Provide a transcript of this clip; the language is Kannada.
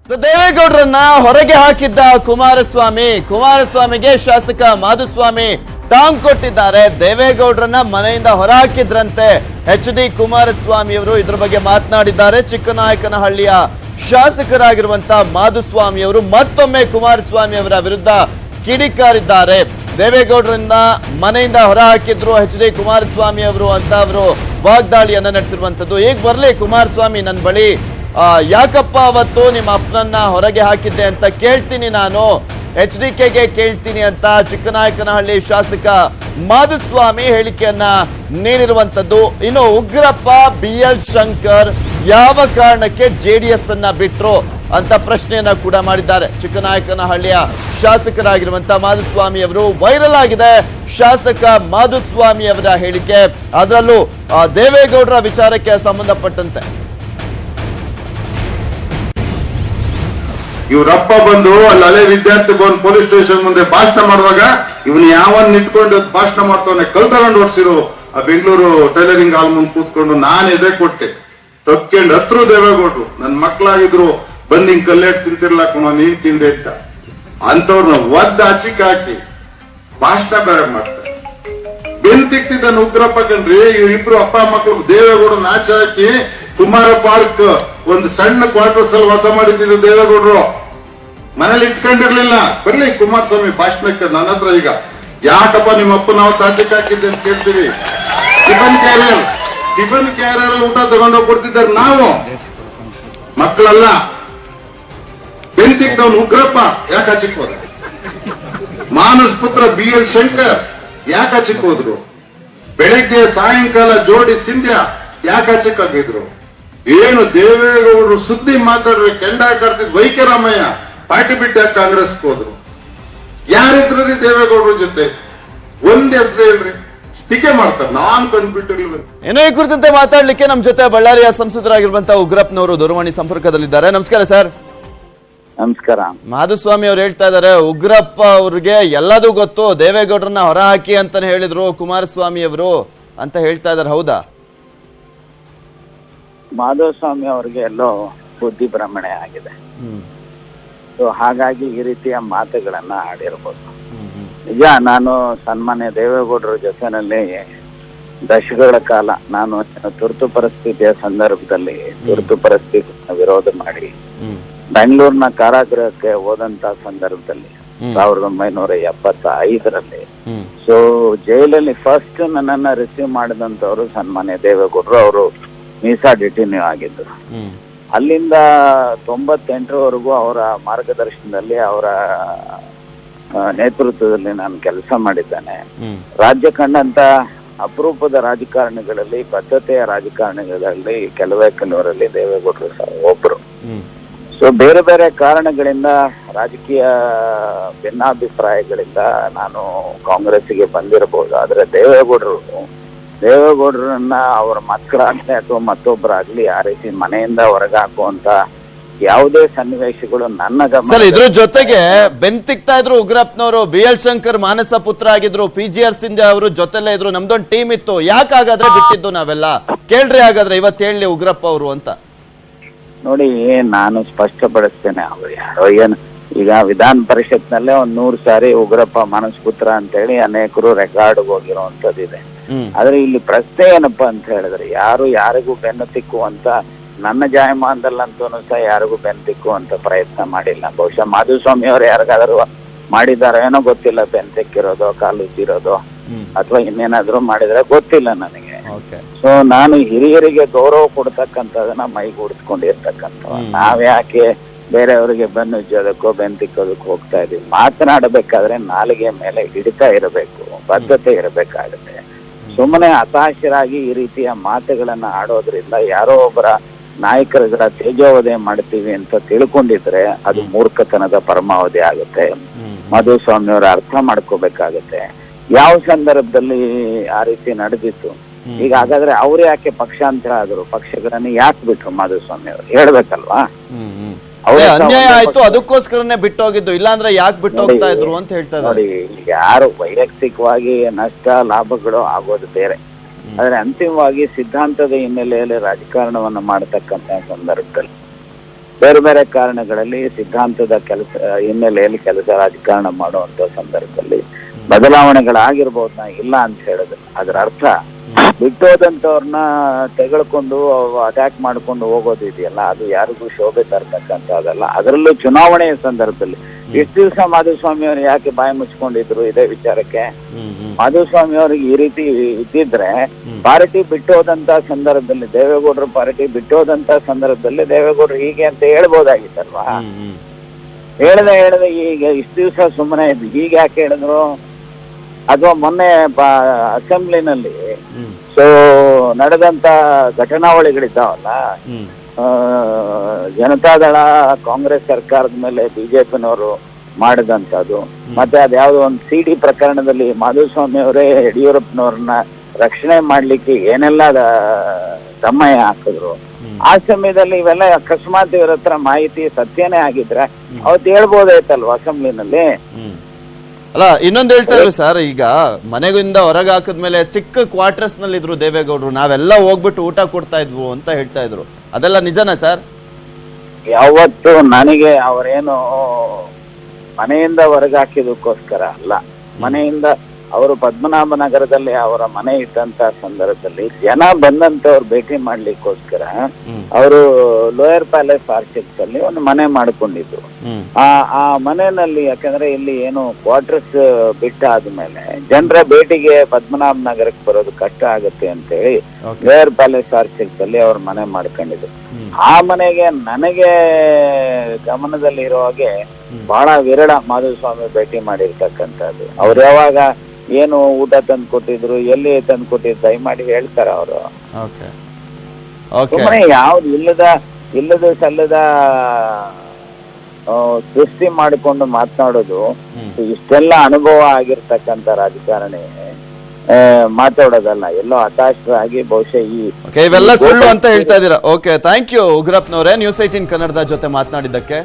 ದೇವೇಗೌಡರನ್ನ ಹೊರಗೆ ಹಾಕಿದ್ದ ಕುಮಾರಸ್ವಾಮಿಗೆ ಶಾಸಕ ಮಾಧುಸ್ವಾಮಿ ಟಾಂಗ್ ಕೊಟ್ಟಿದ್ದಾರೆ. ದೇವೇಗೌಡರನ್ನ ಮನೆಯಿಂದ ಹೊರ ಹಾಕಿದ್ರಂತೆ HD ಕುಮಾರಸ್ವಾಮಿ ಅವರು ಇದ್ರ ಬಗ್ಗೆ ಮಾತನಾಡಿದ್ದಾರೆ. ಚಿಕ್ಕನಾಯಕನಹಳ್ಳಿಯ ಶಾಸಕರಾಗಿರುವಂತಹ ಮಾಧುಸ್ವಾಮಿ ಅವರು ಮತ್ತೊಮ್ಮೆ ಕುಮಾರಸ್ವಾಮಿ ಅವರ ವಿರುದ್ಧ ಕಿಡಿಕಾರಿದ್ದಾರೆ. ದೇವೇಗೌಡರನ್ನ ಮನೆಯಿಂದ ಹೊರ ಹಾಕಿದ್ರು HD ಕುಮಾರಸ್ವಾಮಿ ಅವರು ಅಂತ ಅವರು ವಾಗ್ದಾಳಿಯನ್ನ ನಡೆಸಿರುವಂತದ್ದು. ಈಗ ಬರ್ಲಿ ಕುಮಾರಸ್ವಾಮಿ ನನ್ನ ಬಳಿ, ಯಾಕಪ್ಪ ಅವತ್ತು ನಿಮ್ಮ ಅಪ್ಪನನ್ನ ಹೊರಗೆ ಹಾಕಿದ್ದೆ ಅಂತ ಕೇಳ್ತೀನಿ, ನಾನು HDKಗೆ ಕೇಳ್ತೀನಿ ಅಂತ ಚಿಕ್ಕನಾಯಕನಹಳ್ಳಿ ಶಾಸಕ ಮಾಧುಸ್ವಾಮಿ ಹೇಳಿಕೆಯನ್ನ ನೀಡಿರುವಂತದ್ದು. ಇನ್ನು ಉಗ್ರಪ್ಪ BL ಶಂಕರ್ ಯಾವ ಕಾರಣಕ್ಕೆ JDS ಅನ್ನ ಬಿಟ್ರು ಅಂತ ಪ್ರಶ್ನೆಯನ್ನ ಕೂಡ ಮಾಡಿದ್ದಾರೆ. ಚಿಕ್ಕನಾಯಕನಹಳ್ಳಿಯ ಶಾಸಕರಾಗಿರುವಂತಹ ಮಾಧುಸ್ವಾಮಿ ಅವರು ವೈರಲ್ ಆಗಿದೆ ಶಾಸಕ ಮಾಧುಸ್ವಾಮಿ ಅವರ ಹೇಳಿಕೆ, ಅದರಲ್ಲೂ ದೇವೇಗೌಡರ ವಿಚಾರಕ್ಕೆ ಸಂಬಂಧಪಟ್ಟಂತೆ. ಇವರಪ್ಪ ಬಂದು ಅಲ್ಲಿ ಹಳೆ ವಿದ್ಯಾರ್ಥಿ ಬಂದು ಪೊಲೀಸ್ ಸ್ಟೇಷನ್ ಮುಂದೆ ಭಾಷಣ ಮಾಡುವಾಗ ಇವನು ಯಾವನ್ ನಿಂತ್ಕೊಂಡು ಭಾಷಣ ಮಾಡ್ತಾನೆ ಕಲ್ತಗೊಂಡು ಓಡಿಸಿರು ಆ ಬೆಂಗಳೂರು ಟೈಲರಿಂಗ್ ಹಾಲ್ ಮುಂದೆ ಕೂತ್ಕೊಂಡು ನಾನು ಎದೆ ಕೊಟ್ಟೆ ತಕ್ಕೊಂಡು ಹತ್ರು ದೇವೇಗೌಡರು ನನ್ನ ಮಕ್ಕಳಾಗಿದ್ರು ಬಂದ್ ಹಿಂಗ್ ಕಲ್ಲೇಟ್ ತಿಂತಿರ್ಲಾಕ ನೀನ್ ತಿಂದೆ ಅಂತ ಅಂತವ್ರನ್ನ ಒದ್ದ ಹಚ್ಚಿಕ್ ಹಾಕಿ ಭಾಷಣ ಬೇರೆ ಮಾಡ್ತಾರೆ. ಬೆಂತಿಕ್ತಿದ್ದಾನೆ ಉಗ್ರಪ್ಪ ಕಣ್ರಿ. ಇವ್ರಿಬ್ರು ಅಪ್ಪ ಮಕ್ಕಳು ದೇವೇಗೌಡ ನಾಚ ಹಾಕಿ ಕುಮಾರ ಪಾರ್ಕ್ ಒಂದು ಸಣ್ಣ ಕ್ವಾರ್ಟರ್ಸ್ ಅಲ್ಲಿ ವಾಸ ಮಾಡಿದ್ರು ದೇವೇಗೌಡರು. ಮನೇಲಿ ಇಟ್ಕೊಂಡಿರ್ಲಿಲ್ಲ. ಬರ್ಲಿ ಕುಮಾರಸ್ವಾಮಿ ಭಾಷಣಕ್ಕೆ ನನ್ನ ಹತ್ರ ಈಗ ಯಾಕಪ್ಪ ನಿಮ್ಮ ಅಪ್ಪ ನಾವು ತಾಚಕ್ಕೆ ಹಾಕಿದ್ದೆ ಅಂತ ಕೇಳ್ತೀವಿ. ಟಿಫನ್ ಕ್ಯಾರಿಯರ್ ಊಟ ತಗೊಂಡೋಗಿ ಕೊಡ್ತಿದ್ದಾರೆ ನಾವು ಮಕ್ಕಳೆಲ್ಲ. ಬೆಂತಿಕ್ದವನು ಉಗ್ರಪ್ಪ ಯಾಕೆ ಹಚ್ಚಿಕ್ ಹೋದ? ಮಾನಸ್ ಪುತ್ರ BL ಶಂಕರ್ ಯಾಕೆ ಹಚ್ಚಿಕ್ ಹೋದ್ರು? ಬೆಳಗ್ಗೆ ಸಾಯಂಕಾಲ ಜೋಡಿ ಸಿಂಧ್ಯಾ ಯಾಕೆ ಹಚ್ಚಿಕ್ ಹಾಕಿದ್ರು? ಏನು ದೇವೇಗೌಡರು ಸುದ್ದಿ ಮಾತಾಡ್ರೆ ಕೆಂಡ ಕಾರ್ತಿದ್ ವೈಕ್ಯರಾಮಯ್ಯ ಪಾರ್ಟಿ ಬಿಟ್ಟು ಕಾಂಗ್ರೆಸ್ ಹೋದ್ರು. ಯಾರಿದ್ರಿ ದೇವೇಗೌಡರ ಜೊತೆ? ಒಂದ್ ಹೆಸರು ಹೇಳ್ರಿ, ಟೀಕೆ ಮಾಡ್ತಾರೆ. ನಾನ್ ಕಂಡ್ಬಿಟ್ಟಿರ್ಲಿಲ್ಲ. ಏನೋ ಈ ಕುರಿತಂತೆ ಮಾತಾಡ್ಲಿಕ್ಕೆ ನಮ್ಮ ಜೊತೆ ಬಳ್ಳಾರಿಯ ಸಂಸದರಾಗಿರುವಂತಹ ಉಗ್ರಪ್ಪನವರು ದೂರವಾಣಿ ಸಂಪರ್ಕದಲ್ಲಿದ್ದಾರೆ. ನಮಸ್ಕಾರ ಸರ್. ನಮಸ್ಕಾರ. ಮಾಧುಸ್ವಾಮಿ ಅವರು ಹೇಳ್ತಾ ಇದ್ದಾರೆ ಉಗ್ರಪ್ಪ ಅವ್ರಿಗೆ ಎಲ್ಲದೂ ಗೊತ್ತು, ದೇವೇಗೌಡರನ್ನ ಹೊರ ಹಾಕಿ ಅಂತಾನೆ ಹೇಳಿದ್ರು ಕುಮಾರಸ್ವಾಮಿ ಅವರು ಅಂತ ಹೇಳ್ತಾ ಇದಾರೆ, ಹೌದಾ? ಮಾಧುಸ್ವಾಮಿ ಅವರಿಗೆ ಎಲ್ಲೋ ಬುದ್ಧಿ ಭ್ರಮಣೆ ಆಗಿದೆ. ಸೊ ಹಾಗಾಗಿ ಈ ರೀತಿಯ ಮಾತುಗಳನ್ನ ಆಡಿರ್ಬೋದು. ನಿಜ, ನಾನು ಸನ್ಮಾನ್ಯ ದೇವೇಗೌಡರ ಜೊತೆನಲ್ಲಿ ದಶಕಗಳ ಕಾಲ ನಾನು ತುರ್ತು ಪರಿಸ್ಥಿತಿಯ ಸಂದರ್ಭದಲ್ಲಿ ತುರ್ತು ಪರಿಸ್ಥಿತಿಯನ್ನು ವಿರೋಧ ಮಾಡಿ ಬೆಂಗಳೂರಿನ ಕಾರಾಗೃಹಕ್ಕೆ ಹೋದಂತ ಸಂದರ್ಭದಲ್ಲಿ 1975ರಲ್ಲಿ ಸೊ ಜೈಲಲ್ಲಿ ಫಸ್ಟ್ ನನ್ನನ್ನ ರಿಸೀವ್ ಮಾಡಿದಂತವ್ರು ಸನ್ಮಾನ್ಯ ದೇವೇಗೌಡರು. ಅವರು ಮೀಸಾ ಡಿಟೇನ್ಯೂ ಆಗಿದ್ರು. ಅಲ್ಲಿಂದ 98ರವರೆಗೂ ಅವರ ಮಾರ್ಗದರ್ಶನದಲ್ಲಿ ಅವರ ನೇತೃತ್ವದಲ್ಲಿ ನಾನು ಕೆಲಸ ಮಾಡಿದ್ದೇನೆ. ರಾಜ್ಯ ಕಂಡಂತ ಅಪರೂಪದ ರಾಜಕಾರಣಿಗಳಲ್ಲಿ, ಬದ್ಧತೆಯ ರಾಜಕಾರಣಿಗಳಲ್ಲಿ ಕೆಲವರಲ್ಲಿ ದೇವೇಗೌಡರು ಸಹ ಒಬ್ರು. ಸೊ ಬೇರೆ ಬೇರೆ ಕಾರಣಗಳಿಂದ, ರಾಜಕೀಯ ಭಿನ್ನಾಭಿಪ್ರಾಯಗಳಿಂದ ನಾನು ಕಾಂಗ್ರೆಸ್ಸಿಗೆ ಬಂದಿರಬಹುದು. ಆದ್ರೆ ದೇವೇಗೌಡರನ್ನ ಅವರ ಮಕ್ಕಳಾಗ್ಲಿ ಅಥವಾ ಮತ್ತೊಬ್ಬರಾಗ್ಲಿ ಆ ರೀತಿ ಮನೆಯಿಂದ ಹೊರಗೆ ಹಾಕುವಂತ ಯಾವುದೇ ಸನ್ನಿವೇಶಗಳು ನನ್ನ ಗಮನ. ಸರ್, ಇದ್ರ ಜೊತೆಗೆ ಬೆಂತಿಕ್ತಾ ಇದ್ರು ಉಗ್ರಪ್ಪನವರು. BL ಶಂಕರ್ ಮಾನಸ ಪುತ್ರ ಆಗಿದ್ರು, PGR ಸಿಂಧ್ಯಾ ಅವರು ಜೊತೆಲ್ಲೇ ಇದ್ರು, ನಮ್ದೊಂದು ಟೀಮ್ ಇತ್ತು. ಯಾಕಾಗಾದ್ರೆ ಬಿಟ್ಟಿದ್ದು ನಾವೆಲ್ಲ? ಕೇಳ್ರಿ ಹಾಗಾದ್ರೆ ಇವತ್ತು ಹೇಳಿ ಉಗ್ರಪ್ಪ ಅವರು ಅಂತ. ನೋಡಿ, ನಾನು ಸ್ಪಷ್ಟಪಡಿಸ್ತೇನೆ. ಅವ್ರು ಯಾರೋ ಏನು ಈಗ ವಿಧಾನ ಪರಿಷತ್ನಲ್ಲೇ 100 ಸಾರಿ ಉಗ್ರಪ್ಪ ಮಾನಸಪುತ್ರ ಅಂತ ಹೇಳಿ ಅನೇಕರು ರೆಕಾರ್ಡ್ ಹೋಗಿರುವಂತದ್ದಿದೆ. ಆದ್ರೆ ಇಲ್ಲಿ ಪ್ರಶ್ನೆ ಏನಪ್ಪಾ ಅಂತ ಹೇಳಿದ್ರೆ, ಯಾರಿಗೂ ಬೆನ್ನು ತಿಕ್ಕುವಂತ, ನನ್ನ ಜಾಯಮಾನದಲ್ಲಂತೂ ಸಹ ಯಾರಿಗೂ ಬೆನ್ನು ತಿಕ್ಕುವಂತ ಪ್ರಯತ್ನ ಮಾಡಿಲ್ಲ. ಬಹುಶಃ ಮಾಧುಸ್ವಾಮಿ ಅವರು ಯಾರಿಗಾದ್ರೂ ಮಾಡಿದಾರೋ ಏನೋ ಗೊತ್ತಿಲ್ಲ, ಬೆನ್ನು ತಿಕ್ಕಿರೋದು, ಕಾಲು ಉಜ್ಜಿರೋದು ಅಥವಾ ಇನ್ನೇನಾದ್ರೂ ಮಾಡಿದ್ರೆ ಗೊತ್ತಿಲ್ಲ ನನಗೆ. ಸೊ ನಾನು ಹಿರಿಯರಿಗೆ ಗೌರವ ಕೊಡ್ತಕ್ಕಂಥದನ್ನ ಮೈಗೂಡಿಸ್ಕೊಂಡಿರ್ತಕ್ಕಂಥ ನಾವ್ಯಾಕೆ ಬೇರೆಯವರಿಗೆ ಬೆನ್ನು ಉಜ್ಜೋದಕ್ಕೋ ಬೆನ್ನು ತಿಕ್ಕೋದಕ್ಕೋ ಹೋಗ್ತಾ ಇದೀವಿ? ಮಾತನಾಡಬೇಕಾದ್ರೆ ನಾಲಿಗೆ ಮೇಲೆ ಹಿಡಿತಾ ಇರಬೇಕು, ಬದ್ಧತೆ ಇರಬೇಕಾಗುತ್ತೆ. ಸುಮ್ಮನೆ ಹತಾಶರಾಗಿ ಈ ರೀತಿಯ ಮಾತುಗಳನ್ನ ಆಡೋದ್ರಿಂದ ಯಾರೋ ಒಬ್ಬರ ನಾಯಕರ ತೇಜೋವಧೆ ಮಾಡ್ತೀವಿ ಅಂತ ತಿಳ್ಕೊಂಡಿದ್ರೆ ಅದು ಮೂರ್ಖತನದ ಪರಮಾವಧಿ ಆಗುತ್ತೆ. ಮಾಧುಸ್ವಾಮಿ ಅವರು ಅರ್ಥ ಮಾಡ್ಕೋಬೇಕಾಗತ್ತೆ ಯಾವ ಸಂದರ್ಭದಲ್ಲಿ ಆ ರೀತಿ ನಡೆದಿತ್ತು. ಈಗ ಹಾಗಾದ್ರೆ ಅವ್ರು ಯಾಕೆ ಪಕ್ಷಾಂತರ ಆದ್ರು? ಪಕ್ಷಗಳನ್ನ ಯಾಕೆ ಬಿಟ್ರು ಮಾಧುಸ್ವಾಮಿ ಅವರು? ಹೇಳ್ಬೇಕಲ್ವಾ? ಅನ್ಯಾಯ ಆಯ್ತು, ಅದಕ್ಕೋಸ್ಕರನೇ ಬಿಟ್ಟೋಗಿದ್ದು, ಇಲ್ಲಾಂದ್ರೆ ಯಾಕೆ ಬಿಟ್ಟು ಹೋಗ್ತಾ ಇದ್ರು ಅಂತ ಹೇಳ್ತಾ ಇದ್ದಾರೆ. ನೋಡಿ, ಯಾರು ವೈಯಕ್ತಿಕವಾಗಿ ನಷ್ಟ ಲಾಭಗಳು ಆಗೋದು ಬೇರೆ, ಆದ್ರೆ ಅಂತಿಮವಾಗಿ ಸಿದ್ಧಾಂತದ ಹಿನ್ನೆಲೆಯಲ್ಲಿ ರಾಜಕಾರಣವನ್ನ ಮಾಡತಕ್ಕಂತ ಸಂದರ್ಭದಲ್ಲಿ ಬೇರೆ ಬೇರೆ ಕಾರಣಗಳಲ್ಲಿ ಸಿದ್ಧಾಂತದ ಕೆಲಸ ಹಿನ್ನೆಲೆಯಲ್ಲಿ ಕೆಲಸ ರಾಜಕಾರಣ ಮಾಡುವಂತ ಸಂದರ್ಭದಲ್ಲಿ ಬದಲಾವಣೆಗಳಾಗಿರ್ಬೋದು, ನಾ ಇಲ್ಲ ಅಂತ ಹೇಳಿದ್ರು. ಅದರ ಅರ್ಥ ಬಿಟ್ಟೋದಂತವ್ರನ್ನ ತೆಗೆದುಕೊಂಡು ಅಟ್ಯಾಕ್ ಮಾಡ್ಕೊಂಡು ಹೋಗೋದು ಇದೆಯಲ್ಲ, ಅದು ಯಾರಿಗೂ ಶೋಭೆ ತರ್ತಕ್ಕಂಥದ್ದಲ್ಲ. ಅದರಲ್ಲೂ ಚುನಾವಣೆಯ ಸಂದರ್ಭದಲ್ಲಿ ಇಷ್ಟು ದಿವಸ ಮಾಧುಸ್ವಾಮಿ ಅವರು ಯಾಕೆ ಬಾಯಿ ಮುಚ್ಕೊಂಡಿದ್ರು ಇದೇ ವಿಚಾರಕ್ಕೆ? ಮಾಧುಸ್ವಾಮಿ ಅವ್ರಿಗೆ ಈ ರೀತಿ ಇದ್ದಿದ್ರೆ ಪಾರ್ಟಿ ಬಿಟ್ಟೋದಂತ ಸಂದರ್ಭದಲ್ಲಿ, ದೇವೇಗೌಡರು ಪಾರ್ಟಿ ಬಿಟ್ಟೋದಂತ ಸಂದರ್ಭದಲ್ಲಿ ದೇವೇಗೌಡರು ಹೀಗೆ ಅಂತ ಹೇಳ್ಬೋದಾಗಿತ್ತಲ್ವಾ? ಹೇಳ್ದೆ ಈಗ ಇಷ್ಟು ದಿವಸ ಸುಮ್ಮನೆ ಇದ್ದು ಹೀಗೆ ಯಾಕೆ ಹೇಳಿದ್ರು? ಅಥವಾ ಮೊನ್ನೆ ಅಸೆಂಬ್ಲಿನಲ್ಲಿ ಸೊ ನಡೆದಂತ ಘಟನಾವಳಿಗಳಿದ್ದಾವಲ್ಲ, ಜನತಾದಳ ಕಾಂಗ್ರೆಸ್ ಸರ್ಕಾರದ ಮೇಲೆ ಬಿಜೆಪಿನವರು ಮಾಡಿದಂಥದ್ದು, ಮತ್ತೆ ಅದ್ಯಾವುದೋ ಒಂದು ಸಿಡಿ ಪ್ರಕರಣದಲ್ಲಿ ಮಾಧುಸ್ವಾಮಿ ಅವರೇ ಯಡಿಯೂರಪ್ಪನವ್ರನ್ನ ರಕ್ಷಣೆ ಮಾಡ್ಲಿಕ್ಕೆ ಏನೆಲ್ಲ ದಮ್ಮಯ ಹಾಕಿದ್ರು. ಆ ಸಮಯದಲ್ಲಿ ಇವೆಲ್ಲ ಅಕಸ್ಮಾತ್ ಇವ್ರ ಹತ್ರ ಮಾಹಿತಿ ಸತ್ಯನೇ ಆಗಿದ್ರೆ ಅವತ್ತು ಹೇಳ್ಬೋದಾಯ್ತಲ್ವಾ ಅಸೆಂಬ್ಲಿನಲ್ಲಿ? ಅಲ್ಲ, ಇನ್ನೊಂದು ಹೇಳ್ತಾ ಇದ್ರು ಸರ್, ಈಗ ಮನೆಗಿಂದ ಹೊರಗೆ ಹಾಕಿದ್ಮೇಲೆ ಚಿಕ್ಕ ಕ್ವಾರ್ಟರ್ಸ್ ನಲ್ಲಿ ಇದ್ರು ದೇವೇಗೌಡರು, ನಾವೆಲ್ಲ ಹೋಗ್ಬಿಟ್ಟು ಊಟ ಕೊಡ್ತಾ ಇದ್ವು ಅಂತ ಹೇಳ್ತಾ ಇದ್ರು. ಅದೆಲ್ಲ ನಿಜನಾ ಸರ್? ಯಾವತ್ತು ನನಗೆ ಅವರೇನು ಮನೆಯಿಂದ ಹೊರಗೆ ಹಾಕಿದಕ್ಕೋಸ್ಕರ ಅಲ್ಲ, ಮನೆಯಿಂದ ಅವರು ಪದ್ಮನಾಭ ನಗರದಲ್ಲಿ ಅವರ ಮನೆ ಇದ್ದಂತ ಸಂದರ್ಭದಲ್ಲಿ ಜನ ಬಂದಂತವ್ರು ಭೇಟಿ ಮಾಡ್ಲಿಕ್ಕೋಸ್ಕರ ಅವರು ಲೋಯರ್ ಪ್ಯಾಲೇಸ್ ಆರ್ಚಿಡ್ಸ್ ಅಲ್ಲಿ ಒಂದು ಮನೆ ಮಾಡ್ಕೊಂಡಿದ್ರು. ಆ ಮನೆಯಲ್ಲಿ ಯಾಕಂದ್ರೆ ಇಲ್ಲಿ ಏನು ಕ್ವಾರ್ಟರ್ಸ್ ಬಿಟ್ಟಾದ್ಮೇಲೆ ಜನರ ಭೇಟಿಗೆ ಪದ್ಮನಾಭ ನಗರಕ್ಕೆ ಬರೋದು ಕಷ್ಟ ಆಗುತ್ತೆ ಅಂತ ಹೇಳಿ ಲೋಯರ್ ಪ್ಯಾಲೇಸ್ ಆರ್ಚಿಡ್ಸ್ ಅಲ್ಲಿ ಅವ್ರ ಮನೆ ಮಾಡ್ಕೊಂಡಿದ್ರು. ಆ ಮನೆಗೆ ನನಗೆ ಗಮನದಲ್ಲಿ ಇರೋ ಹಾಗೆ ಬಹಳ ವಿರಳ ಮಾಧುಸ್ವಾಮಿ ಭೇಟಿ ಮಾಡಿರ್ತಕ್ಕಂಥದ್ದು. ಅವ್ರು ಯಾವಾಗ ಏನು ಊಟ ತಂದು ಕೊಟ್ಟಿದ್ರು, ಎಲ್ಲಿ ತಂದು ಕೊಟ್ಟಿದ್ರು, ದಯಮಾಡಿ ಹೇಳ್ತಾರ ಅವರು. ಸುಮ್ಮನೆ ಯಾವ್ದು ಇಲ್ಲದ ಸಲ್ಲದ ಸೃಷ್ಟಿ ಮಾಡಿಕೊಂಡು ಮಾತನಾಡೋದು, ಇಷ್ಟೆಲ್ಲ ಅನುಭವ ಆಗಿರ್ತಕ್ಕಂಥ ರಾಜಕಾರಣಿ ಮಾತಾಡೋದಲ್ಲ. ಎಲ್ಲೋ ಹತಾಶರಾಗಿ ಬಹುಶಃ ಇವೆಲ್ಲ ಸುಳ್ಳು ಅಂತ ಹೇಳ್ತಾ ಇದ್ದೀರಾ. ಓಕೆ, ಥ್ಯಾಂಕ್ ಯು ಉಗ್ರಪ್ಪನವರೇ, ನ್ಯೂಸ್ 18 ಕನ್ನಡದ ಜೊತೆ ಮಾತನಾಡಿದ್ದಕ್ಕೆ.